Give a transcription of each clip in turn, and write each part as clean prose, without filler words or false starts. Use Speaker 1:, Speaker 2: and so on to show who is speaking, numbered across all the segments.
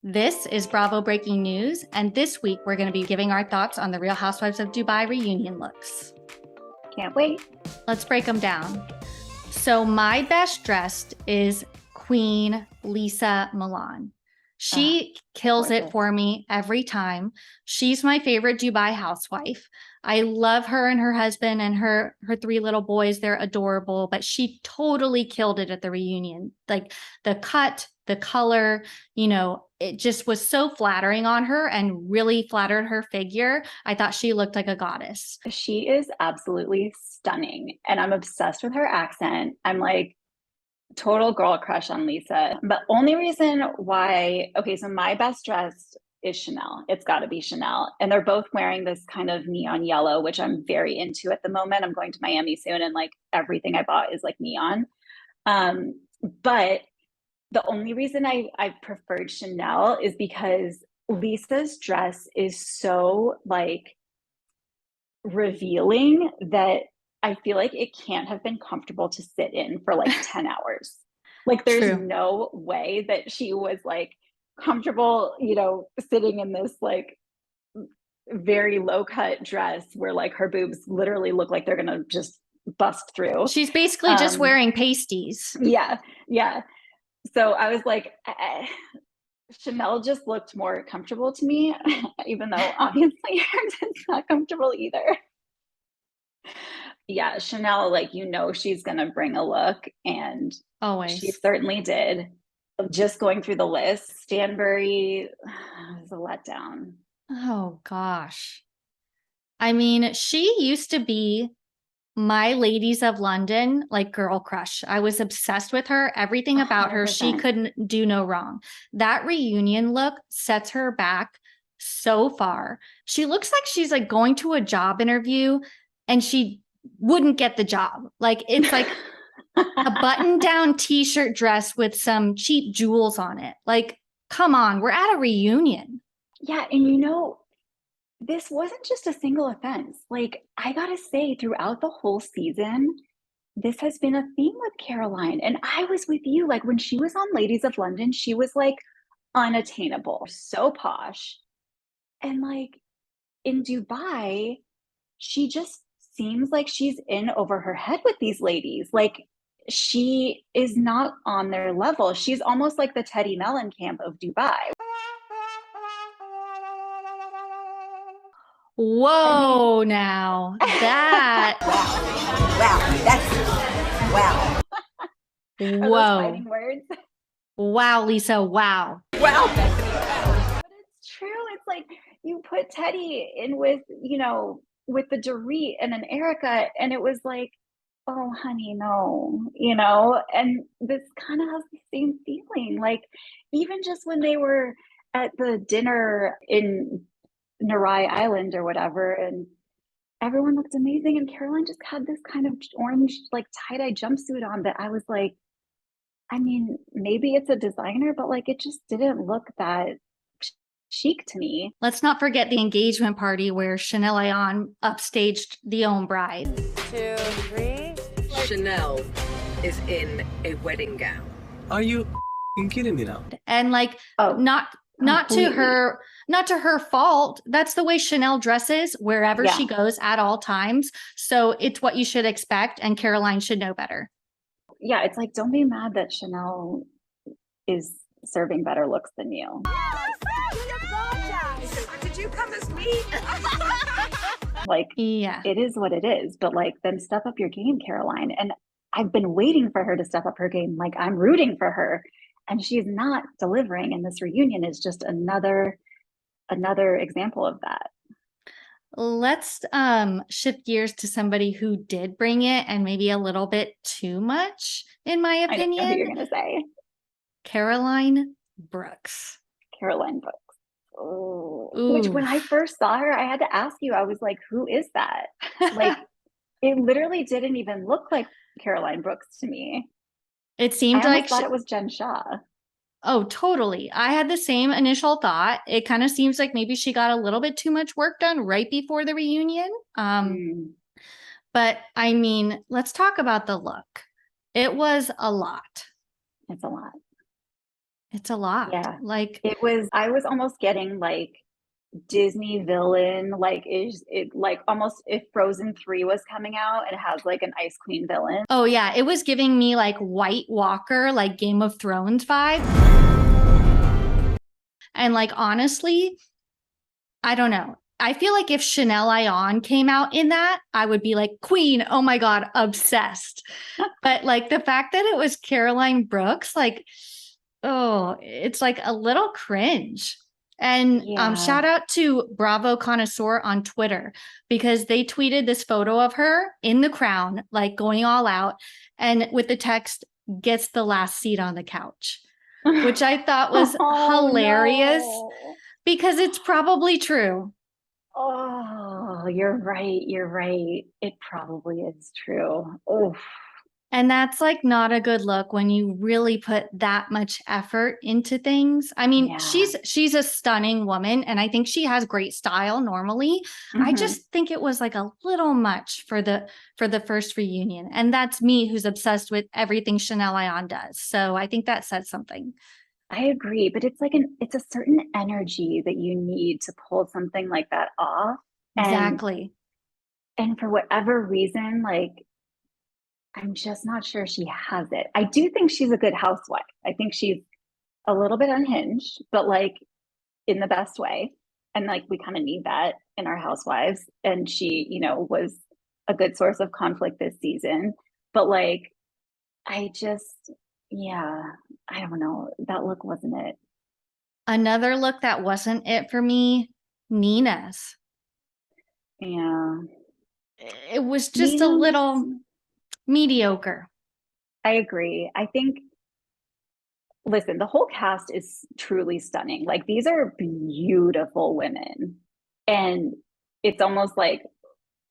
Speaker 1: This is Bravo Breaking News, and this week we're going to be giving our thoughts on the Real Housewives of Dubai reunion looks.
Speaker 2: Can't wait.
Speaker 1: Let's break them down. So my best dressed is Queen Lesa Milan. She kills it for me every time. She's my favorite Dubai housewife. I love her and her husband and her three little boys. They're adorable, but she totally killed it at the reunion. Like the cut, the color, it just was so flattering on her and really flattered her figure. I thought she looked like a goddess.
Speaker 2: She is absolutely stunning, and I'm obsessed with her accent. I'm like total girl crush on Lesa. But only reason why, okay, so my best dressed is Chanel. It's got to be Chanel. And they're both wearing this kind of neon yellow, which I'm very into at the moment. I'm going to Miami soon, and like everything I bought is like neon. But the only reason I preferred Chanel is because Lisa's dress is so like revealing that I feel like it can't have been comfortable to sit in for like 10 hours. Like there's no way that she was like comfortable, sitting in this like very low cut dress where like her boobs literally look like they're going to just bust through.
Speaker 1: She's basically just wearing pasties.
Speaker 2: Yeah. Yeah. So I was like, Chanel just looked more comfortable to me, even though obviously hers is not comfortable either. Yeah, Chanel, like, she's going to bring a look, and
Speaker 1: always
Speaker 2: she certainly did. Just going through the list, Stanbury is a letdown.
Speaker 1: Oh, gosh. I mean, she used to be my Ladies of London, like girl crush. I was obsessed with her. Everything about 100%. Her, she couldn't do no wrong. That reunion look sets her back so far. She looks like she's like going to a job interview and she wouldn't get the job. Like it's like a button-down t-shirt dress with some cheap jewels on it. Like, come on, we're at a reunion.
Speaker 2: Yeah, and this wasn't just a single offense. Like, I gotta say, throughout the whole season, this has been a theme with Caroline. And I was with you. Like, when she was on Ladies of London, she was like unattainable, so posh. And like in Dubai, she just seems like she's in over her head with these ladies. Like, she is not on their level. She's almost like the Teddy Mellencamp of Dubai.
Speaker 1: Whoa, now that
Speaker 2: wow.
Speaker 1: Whoa.
Speaker 2: Fighting words.
Speaker 1: Wow, Lesa, wow.
Speaker 2: Wow. But it's true. It's like you put Teddy in with, with the Dorit and an Erica, and it was like, oh, honey, no, and this kind of has the same feeling. Like, even just when they were at the dinner in Narai Island or whatever, and everyone looked amazing, and Caroline just had this kind of orange, like tie-dye jumpsuit on that I was like, I mean, maybe it's a designer, but like it just didn't look that chic to me.
Speaker 1: Let's not forget the engagement party where Chanel Ayan upstaged the own bride.
Speaker 3: 2, 3.
Speaker 4: Chanel is in a wedding gown.
Speaker 5: Are you kidding me now?
Speaker 1: And like, not to her fault. That's the way Chanel dresses wherever she goes at all times. So it's what you should expect, and Caroline should know better.
Speaker 2: Yeah, it's like, don't be mad that Chanel is serving better looks than you.
Speaker 4: Did you come as me?
Speaker 2: Like,
Speaker 1: yeah,
Speaker 2: it is what it is. But like, then step up your game, Caroline. And I've been waiting for her to step up her game. Like, I'm rooting for her, and she's not delivering. And this reunion is just another example of that.
Speaker 1: Let's shift gears to somebody who did bring it, and maybe a little bit too much, in my opinion.
Speaker 2: I know who you're gonna say.
Speaker 1: Caroline Brooks.
Speaker 2: Caroline Brooks. Oh. Which, when I first saw her, I had to ask you, I was like, who is that? Like, it literally didn't even look like Caroline Brooks to me.
Speaker 1: It seemed
Speaker 2: I
Speaker 1: like
Speaker 2: thought it was Jen Shah.
Speaker 1: Oh, totally. I had the same initial thought. It kind of seems like maybe she got a little bit too much work done right before the reunion. But I mean, let's talk about the look. It was a lot.
Speaker 2: It's a lot.
Speaker 1: It's a lot.
Speaker 2: Yeah.
Speaker 1: Like,
Speaker 2: I was almost getting like Disney villain, like is it like almost if Frozen 3 was coming out and it has like an Ice Queen villain.
Speaker 1: oh yeah, it was giving me like White Walker, like Game of Thrones vibe. And like, honestly, I don't know. I feel like if Chanel Ayan came out in that, I would be like, Queen, oh my God, obsessed. But like the fact that it was Caroline Brooks, like, oh, it's like a little cringe. And
Speaker 2: Yeah.
Speaker 1: shout out to Bravo Connoisseur on Twitter because they tweeted this photo of her in the crown, like going all out, and with the text, gets the last seat on the couch, which I thought was hilarious
Speaker 2: no.
Speaker 1: because it's probably true.
Speaker 2: Oh, you're right. You're right. It probably is true. Oh,
Speaker 1: And that's like not a good look when you really put that much effort into things. I mean,
Speaker 2: yeah.
Speaker 1: she's a stunning woman and I think she has great style normally. I
Speaker 2: Mhm.
Speaker 1: just think it was like a little much for the first reunion. And that's me who's obsessed with everything Chanel Ayan does. So I think that says something.
Speaker 2: I agree, but it's a certain energy that you need to pull something like that off.
Speaker 1: Exactly.
Speaker 2: And for whatever reason, like I'm just not sure she has it. I do think she's a good housewife. I think she's a little bit unhinged, but like in the best way. And like we kind of need that in our housewives. And she, was a good source of conflict this season. But like, I just, yeah, I don't know. That look wasn't it.
Speaker 1: Another look that wasn't it for me, Nina's.
Speaker 2: Yeah.
Speaker 1: It was just a little mediocre.
Speaker 2: I agree. I think, listen, the whole cast is truly stunning. Like these are beautiful women. And it's almost like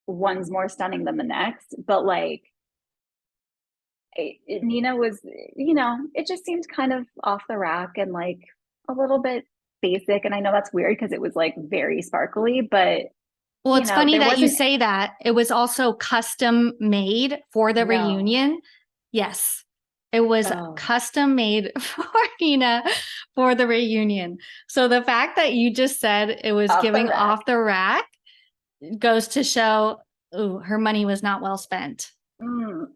Speaker 2: one's more stunning than the next. But like Nina was, it just seemed kind of off the rack and like a little bit basic. And I know that's weird because it was like very sparkly, but
Speaker 1: well, it's funny
Speaker 2: there
Speaker 1: that you
Speaker 2: wasn't.
Speaker 1: say that. It was also custom made for the
Speaker 2: No.
Speaker 1: reunion. Yes, it was custom made for Nina for the reunion. So the fact that you just said it was giving off the rack goes to show, ooh, her money was not well spent. Ooh,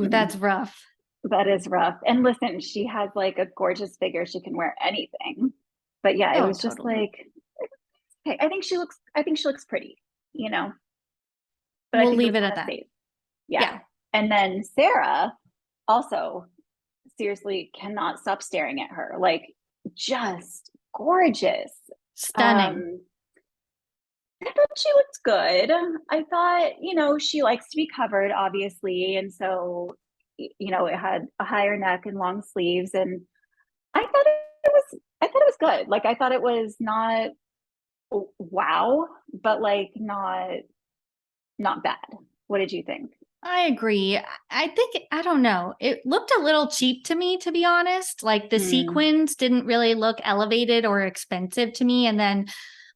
Speaker 1: that's rough.
Speaker 2: That is rough. And listen, she has like a gorgeous figure. She can wear anything. But yeah, it was just like, okay, I think she looks pretty, But
Speaker 1: we'll
Speaker 2: I think
Speaker 1: leave it at that.
Speaker 2: safe. Yeah. And then Sarah also seriously cannot stop staring at her. Like just gorgeous.
Speaker 1: Stunning.
Speaker 2: I thought she looked good. I thought, she likes to be covered, obviously. And so, it had a higher neck and long sleeves. And I thought it was good. Like I thought it was not wow, but like not bad. What did you think?
Speaker 1: I agree. I think, I don't know. It looked a little cheap to me, to be honest. Like the sequins didn't really look elevated or expensive to me. And then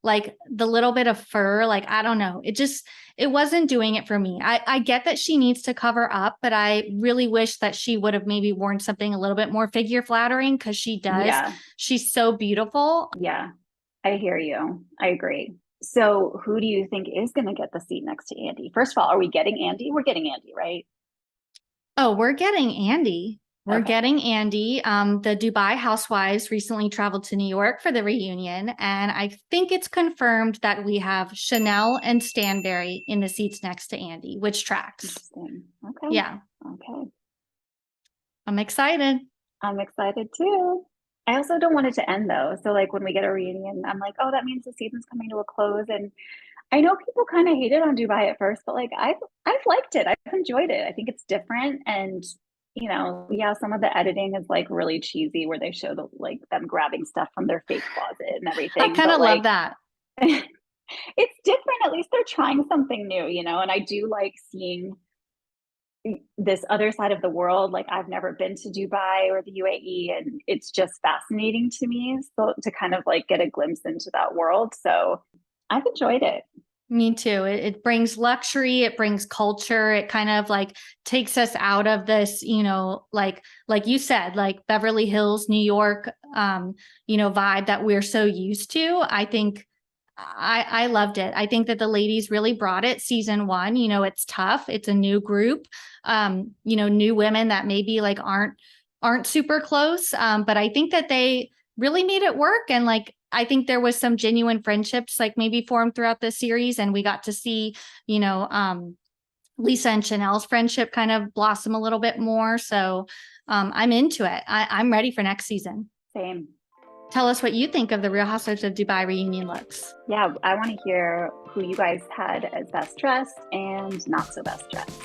Speaker 1: like the little bit of fur, like, I don't know. It wasn't doing it for me. I get that she needs to cover up, but I really wish that she would have maybe worn something a little bit more figure flattering because she does.
Speaker 2: Yeah.
Speaker 1: She's so beautiful.
Speaker 2: Yeah, I hear you. I agree. So who do you think is going to get the seat next to Andy? First of all, are we getting Andy? We're getting Andy, right?
Speaker 1: Oh, we're getting Andy. We're getting Andy. The Dubai Housewives recently traveled to New York for the reunion, and I think it's confirmed that we have Chanel and Stanbury in the seats next to Andy, which tracks.
Speaker 2: Interesting. Okay.
Speaker 1: Yeah.
Speaker 2: Okay.
Speaker 1: I'm excited.
Speaker 2: I'm excited too. I also don't want it to end though. So like when we get a reunion, I'm like, oh, that means the season's coming to a close. And I know people kind of hated on Dubai at first, but like I've liked it. I've enjoyed it. I think it's different. And yeah, some of the editing is like really cheesy where they show them grabbing stuff from their fake closet and everything.
Speaker 1: I kind of love that.
Speaker 2: It's different. At least they're trying something new, and I do like seeing this other side of the world. Like I've never been to Dubai or the UAE, and it's just fascinating to me. So to kind of like get a glimpse into that world. So I've enjoyed it.
Speaker 1: Me too. It brings luxury, it brings culture, it kind of like takes us out of this, like you said, like Beverly Hills, New York, vibe that we're so used to. I think I loved it. I think that the ladies really brought it season one. It's tough. It's a new group, new women that maybe like aren't super close. But I think that they really made it work. And like, I think there was some genuine friendships like maybe formed throughout the series. And we got to see, Lesa and Chanel's friendship kind of blossom a little bit more. So I'm into it. I'm ready for next season.
Speaker 2: Same.
Speaker 1: Tell us what you think of the Real Housewives of Dubai reunion looks.
Speaker 2: Yeah, I want to hear who you guys had as best dressed and not so best dressed.